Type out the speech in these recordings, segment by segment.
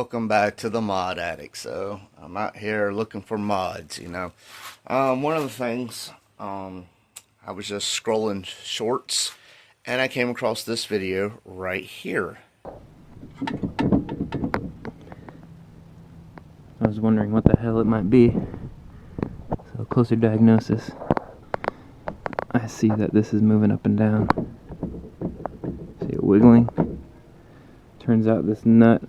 Welcome back to the Mod Addict. So I'm out here looking for mods, one of the things, I was just scrolling shorts and I came across this video right here. I was wondering what the hell it might be. So closer diagnosis, I see that this is moving up and down. See it wiggling? Turns out this nut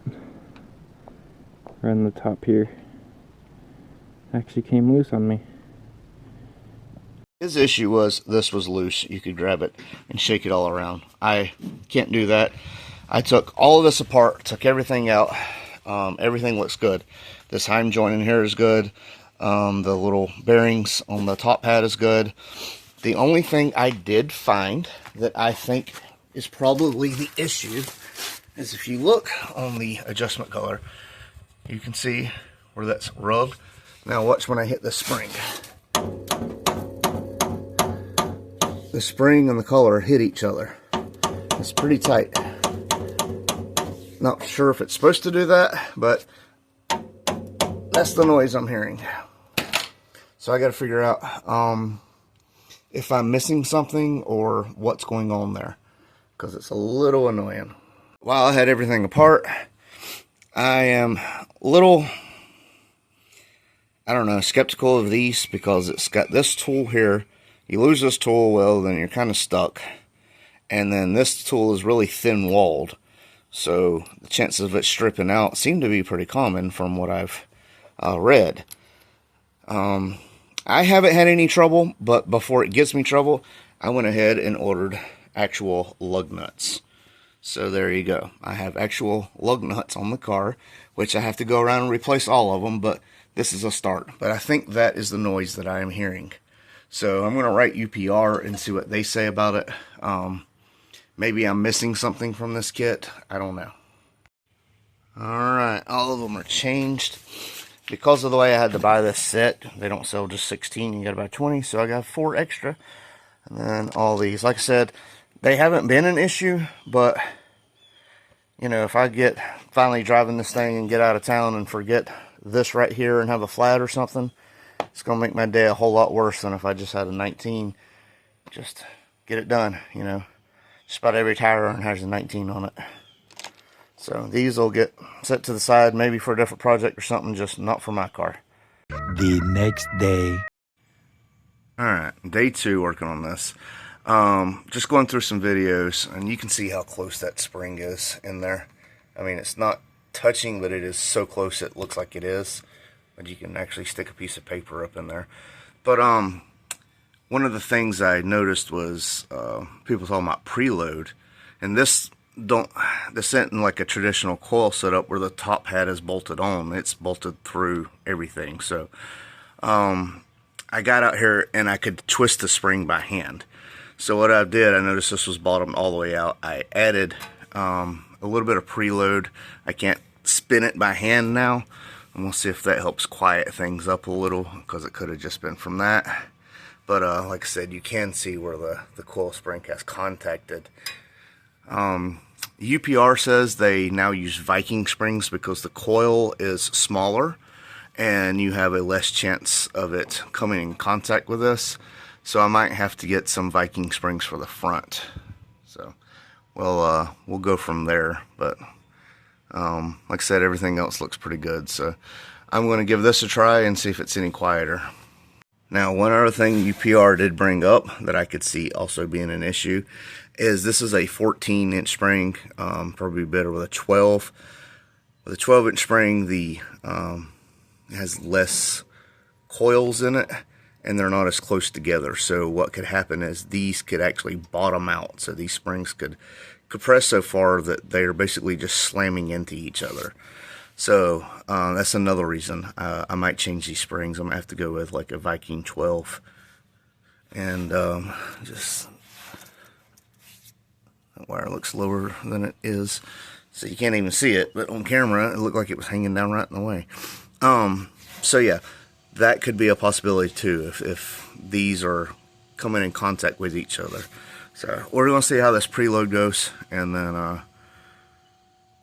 around the top here actually came loose on me. His issue was this was loose. You could grab it and shake it all around. I can't do that. I took all of this apart, took everything out. Everything looks good. This heim joint in here is good. The little bearings on the top pad is good. The only thing I did find that I think is probably the issue is if you look on the adjustment color, you can see where that's rubbed. Now watch when I hit the spring. The spring and the color hit each other. It's pretty tight. Not sure if it's supposed to do that, but that's the noise I'm hearing. So I got to figure out if I'm missing something or what's going on there, because it's a little annoying. While I had everything apart, I am a little, I don't know, skeptical of these because it's got this tool here. You lose this tool, well, then you're kind of stuck. And then this tool is really thin-walled. So the chances of it stripping out seem to be pretty common from what I've read. I haven't had any trouble, but before it gets me trouble, I went ahead and ordered actual lug nuts. So there you go. I have actual lug nuts on the car, which I have to go around and replace all of them, but this is a start. But I think that is the noise that I am hearing. So I'm going to write UPR and see what they say about it. Maybe I'm missing something from this kit. I don't know. Alright, all of them are changed. Because of the way I had to buy this set, they don't sell just 16, you gotta buy 20, so I got 4 extra. And then all these, like I said, they haven't been an issue, but if I get finally driving this thing and get out of town and forget this right here and have a flat or something, it's gonna make my day a whole lot worse than if I just had a 19. Just get it done, Just about every tire iron has a 19 on it. So these will get set to the side, maybe for a different project or something, just not for my car. The next day. Alright, day 2 working on this. Just going through some videos, and you can see how close that spring is in there. I mean, it's not touching, but it is so close it looks like it is. But you can actually stick a piece of paper up in there. But one of the things I noticed was people talking about preload, and this isn't like a traditional coil setup where the top hat is bolted on. It's bolted through everything. So I got out here and I could twist the spring by hand. So what I did, I noticed this was bottomed all the way out. I added a little bit of preload. I can't spin it by hand now. And we'll see if that helps quiet things up a little, because it could have just been from that. But like I said, you can see where the coil spring has contacted. UPR says they now use Viking Springs because the coil is smaller and you have a less chance of it coming in contact with this. So I might have to get some Viking Springs for the front. So we'll go from there. But like I said, everything else looks pretty good. So I'm going to give this a try and see if it's any quieter. Now, one other thing UPR did bring up that I could see also being an issue is this is a 14-inch spring, probably better with a 12. With a 12-inch spring, it has less coils in it, and they're not as close together. So what could happen is these could actually bottom out. So these springs could compress so far that they're basically just slamming into each other. So that's another reason I might change these springs. I'm going to have to go with like a Viking 12. And just that wire looks lower than it is. So you can't even see it. But on camera, it looked like it was hanging down right in the way. So yeah, that could be a possibility too if these are coming in contact with each other. So we're going to see how this preload goes. And then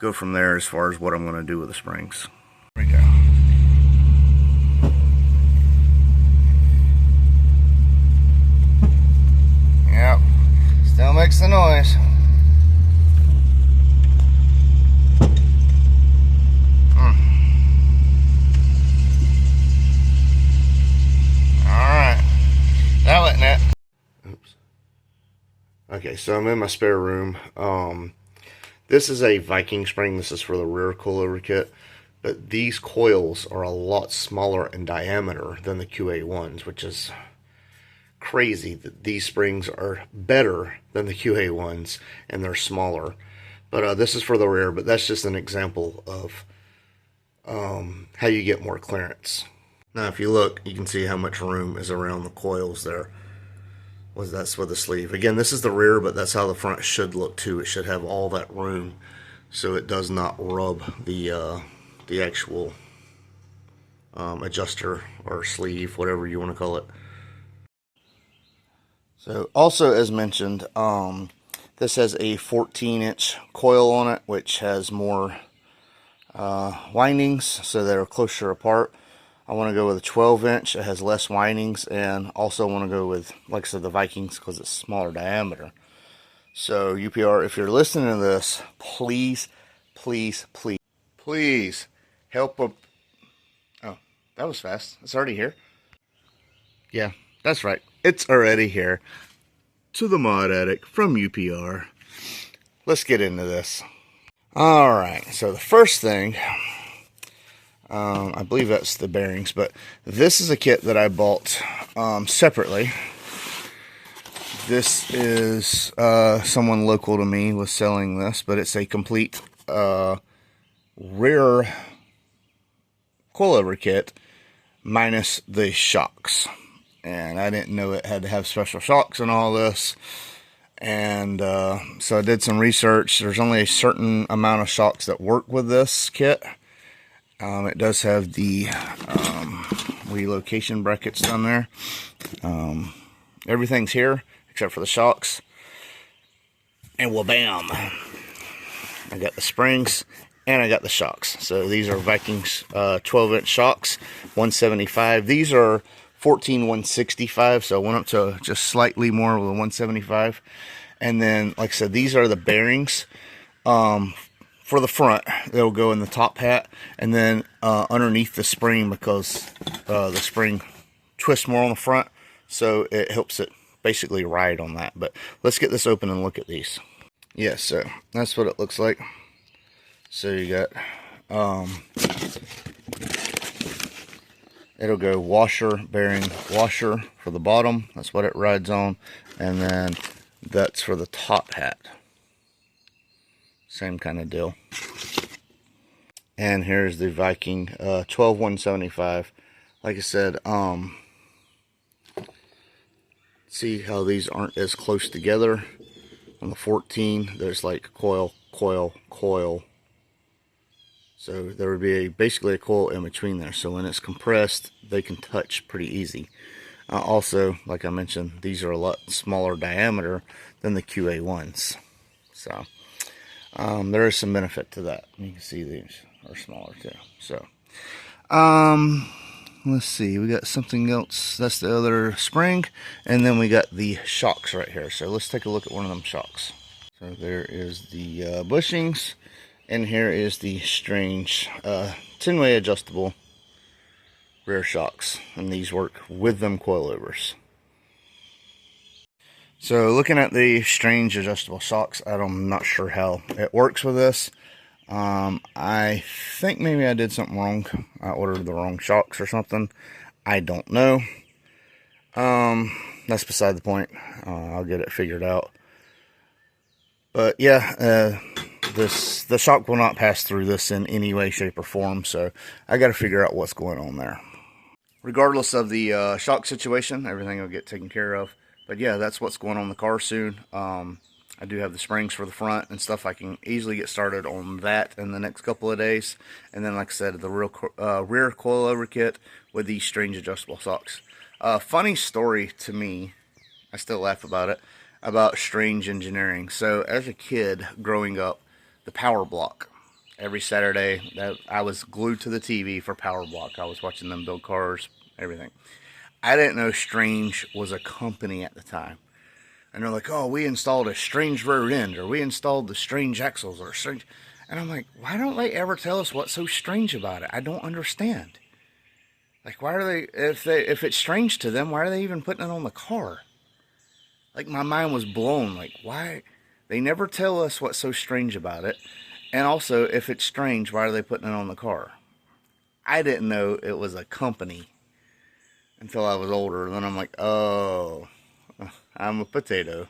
go from there as far as what I'm going to do with the springs. There we go. Yep, still makes the noise. Alright, that wasn't it. Oops. Okay, so I'm in my spare room. This is a Viking spring. This is for the rear coilover kit. But these coils are a lot smaller in diameter than the QA ones, which is crazy that these springs are better than the QA ones and they're smaller. But this is for the rear, but that's just an example of how you get more clearance. Now if you look, you can see how much room is around the coils there. That's with the sleeve. Again, this is the rear, but that's how the front should look too. It should have all that room so it does not rub the actual adjuster or sleeve, whatever you want to call it. So also as mentioned, this has a 14-inch coil on it, which has more windings, so they're closer apart. I want to go with a 12-inch. It has less windings, and also want to go with, like I said, the Vikings because it's smaller diameter. So UPR, if you're listening to this, please, please, please, please help a... Oh, that was fast. It's already here. Yeah, that's right. It's already here. To the Mod Addict from UPR. Let's get into this. Alright, so the first thing... I believe that's the bearings, but this is a kit that I bought separately. This is someone local to me was selling this, but it's a complete rear coilover kit minus the shocks. And I didn't know it had to have special shocks and all this. And so I did some research. There's only a certain amount of shocks that work with this kit. It does have the relocation brackets down there. Everything's here except for the shocks. And well, bam! I got the springs and I got the shocks. So these are Vikings 12-inch shocks, 175. These are 16165, so I went up to just slightly more with a 175. And then, like I said, these are the bearings. For the front, they'll go in the top hat, and then underneath the spring, because the spring twists more on the front, so it helps it basically ride on that. But let's get this open and look at these. Yeah, so that's what it looks like. So you got it'll go washer, bearing, washer for the bottom. That's what it rides on, and then that's for the top hat. Same kind of deal. And here's the Viking 12175. Like I said, see how these aren't as close together. On the 14, there's like coil, coil, coil. So there would be basically a coil in between there. So when it's compressed, they can touch pretty easy. Also, like I mentioned, these are a lot smaller diameter than the QA ones. So there is some benefit to that. You can see these are smaller too. So let's see, we got something else. That's the other spring, and then we got the shocks right here. So let's take a look at one of them shocks. So there is the bushings, and here is the strange 10-way adjustable rear shocks, and these work with them coilovers. So looking at the strange adjustable shocks, I'm not sure how it works with this. I think maybe I did something wrong. I ordered the wrong shocks or something. I don't know. That's beside the point. I'll get it figured out. But yeah, the shock will not pass through this in any way, shape, or form. So I got to figure out what's going on there. Regardless of the shock situation, everything will get taken care of. But yeah, that's what's going on in the car soon. I do have the springs for the front and stuff. I can easily get started on that in the next couple of days. And then, like I said, the rear coilover kit with these strange adjustable shocks. Funny story to me, I still laugh about it, about strange engineering. So as a kid growing up, the power block every Saturday. I was glued to the TV for Power Block. I was watching them build cars, everything. I didn't know Strange was a company at the time. And they're like, oh, we installed a Strange rear end, or we installed the Strange axles, or Strange. And I'm like, why don't they ever tell us what's so strange about it? I don't understand. Like, why are they, if it's strange to them, why are they even putting it on the car? Like, my mind was blown. Like, why? They never tell us what's so strange about it. And also, if it's strange, why are they putting it on the car? I didn't know it was a company until I was older. And then I'm like, oh, I'm a potato.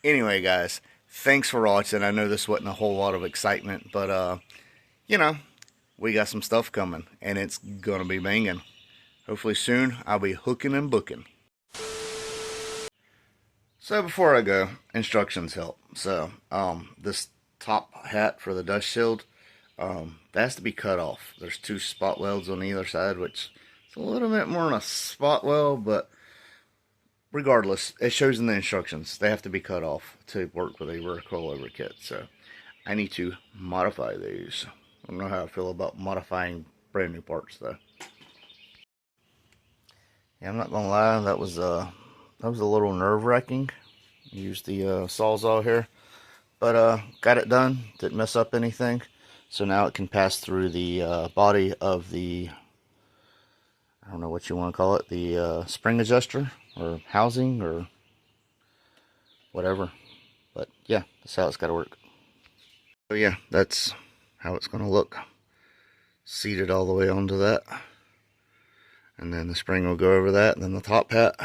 Anyway, guys, thanks for watching. I know this wasn't a whole lot of excitement, but, you know, we got some stuff coming, and it's going to be banging. Hopefully soon, I'll be hooking and booking. So before I go, instructions help. So, this top hat for the dust shield, that has to be cut off. There's 2 spot welds on either side, which is a little bit more than a spot weld, but regardless, it shows in the instructions. They have to be cut off to work with a rear coilover kit. So, I need to modify these. I don't know how I feel about modifying brand new parts, though. Yeah, I'm not gonna lie, that was a little nerve-wracking. Used the Sawzall here, but got it done. Didn't mess up anything, so now it can pass through the body of the, I don't know what you want to call it, the spring adjuster or housing or whatever. But yeah, that's how it's got to work. So yeah, that's how it's going to look. Seated all the way onto that, and then the spring will go over that, and then the top hat.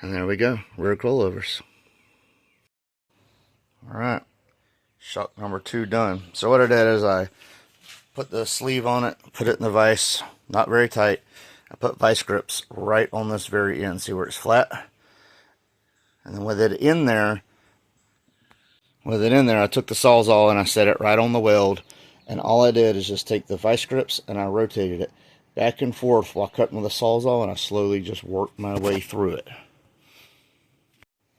And there we go, rear coilovers. Alright, shock number 2 done. So what I did is I put the sleeve on it, put it in the vise, not very tight. I put vice grips right on this very end, see where it's flat? And then with it in there, I took the Sawzall and I set it right on the weld. And all I did is just take the vice grips and I rotated it back and forth while cutting with the Sawzall, and I slowly just worked my way through it.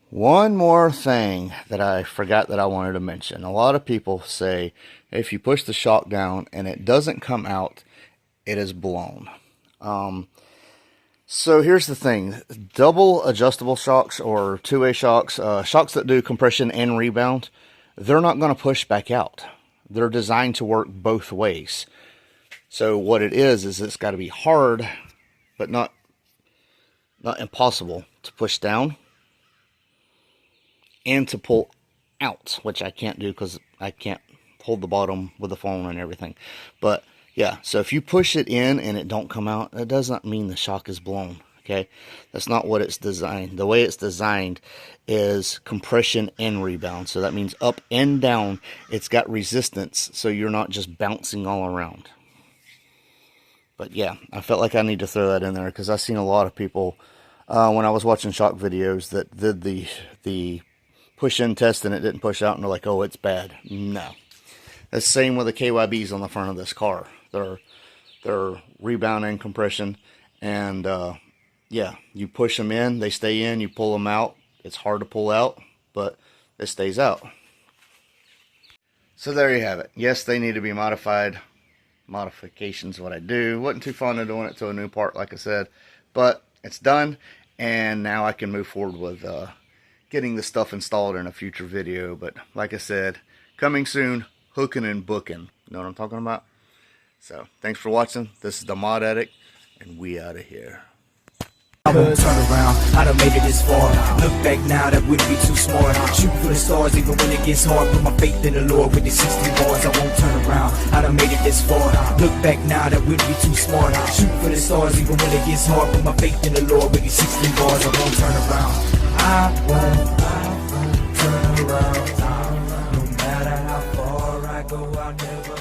One more thing that I forgot that I wanted to mention. A lot of people say if you push the shock down and it doesn't come out, it is blown. So here's the thing. Double adjustable shocks or two-way shocks, shocks that do compression and rebound, they're not going to push back out. They're designed to work both ways. So what it is it's got to be hard, but not impossible to push down and to pull out, which I can't do because I can't hold the bottom with the phone and everything. But yeah, so if you push it in and it don't come out, that doesn't mean the shock is blown. Okay, that's not what it's designed. The way it's designed is compression and rebound. So that means up and down, it's got resistance, so you're not just bouncing all around. But yeah, I felt like I need to throw that in there because I've seen a lot of people when I was watching shock videos that did the push-in test and it didn't push out, and they're like, oh, it's bad. No. The same with the KYBs on the front of this car. They're rebound and compression, and yeah, you push them in, they stay in, you pull them out. It's hard to pull out, but it stays out. So there you have it. Yes, they need to be modified. Modifications what I do. Wasn't too fond of doing it to a new part, like I said, but it's done, and now I can move forward with getting the stuff installed in a future video. But like I said, coming soon, hooking and booking. You know what I'm talking about? So thanks for watching. This is the Mod Addict, and we out of here. I won't turn around, I done made it this far. Look back now, that wouldn't be too smart. Shoot for the stars even when it gets hard. Put my faith in the Lord with these 16 bars. I won't turn around, I done made it this far. Look back now, that wouldn't be too smart. Shoot for the stars even when it gets hard. Put my faith in the Lord with these 16 bars. I won't turn around, I won't turn around. No matter how far I go, I'll never